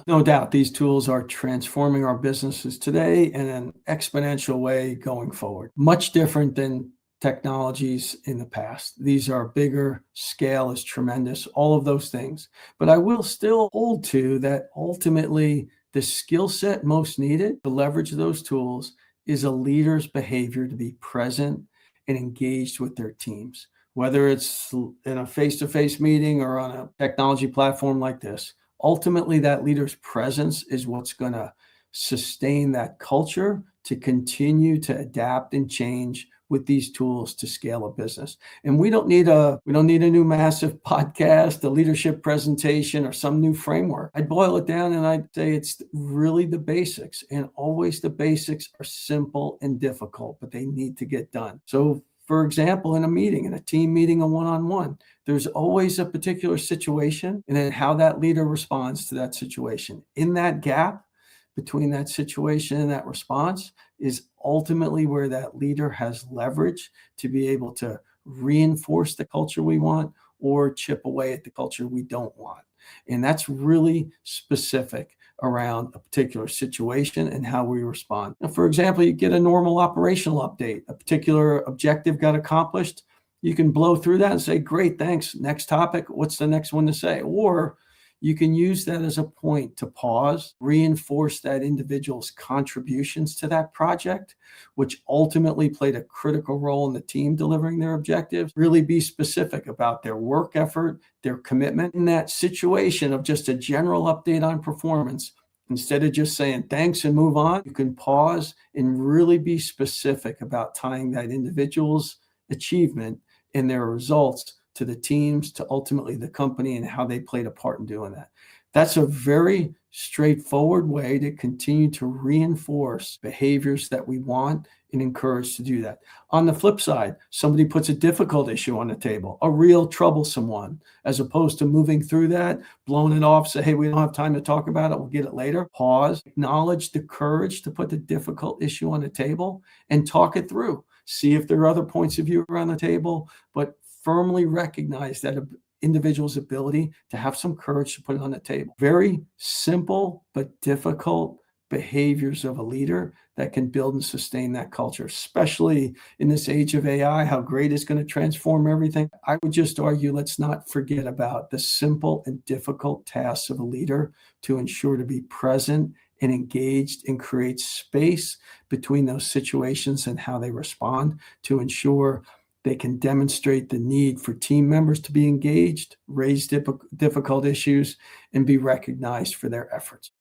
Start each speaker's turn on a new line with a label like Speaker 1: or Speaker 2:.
Speaker 1: No doubt, these tools are transforming our businesses today in an exponential way going forward. Much different than technologies in the past. These are bigger, scale is tremendous, all of those things. But I will still hold to that ultimately the skill set most needed to leverage those tools is a leader's behavior to be present and engaged with their teams, whether it's in a face to face meeting or on a technology platform like this. Ultimately, that leader's presence is what's going to sustain that culture to continue to adapt and change with these tools to scale a business. And we don't need a new massive podcast, a leadership presentation, or some new framework. I'd boil it down and I'd say it's really the basics. And always the basics are simple and difficult, but they need to get done. So for example, in a meeting, in a team meeting, a one-on-one, there's always a particular situation and then how that leader responds to that situation. In that gap between that situation and that response is ultimately where that leader has leverage to be able to reinforce the culture we want or chip away at the culture we don't want. And that's really specific around a particular situation and how we respond. Now, for example, you get a normal operational update, a particular objective got accomplished. You can blow through that and say, great, thanks. Next topic. What's the next one to say? Or you can use that as a point to pause, reinforce that individual's contributions to that project, which ultimately played a critical role in the team delivering their objectives. Really be specific about their work effort, their commitment in that situation of just a general update on performance. Instead of just saying thanks and move on, you can pause and really be specific about tying that individual's achievement and their results to the teams, to ultimately the company and how they played a part in doing that. That's a very straightforward way to continue to reinforce behaviors that we want and encourage to do that. On the flip side, somebody puts a difficult issue on the table, a real troublesome one, as opposed to moving through that, blowing it off, say, hey, we don't have time to talk about it, we'll get it later. Pause, acknowledge the courage to put the difficult issue on the table and talk it through. See if there are other points of view around the table, but firmly recognize that individual's ability to have some courage to put it on the table. Very simple but difficult behaviors of a leader that can build and sustain that culture, especially in this age of AI, how great it's going to transform everything. I would just argue, let's not forget about the simple and difficult tasks of a leader to ensure to be present and engaged and create space between those situations and how they respond to ensure they can demonstrate the need for team members to be engaged, raise difficult issues, and be recognized for their efforts.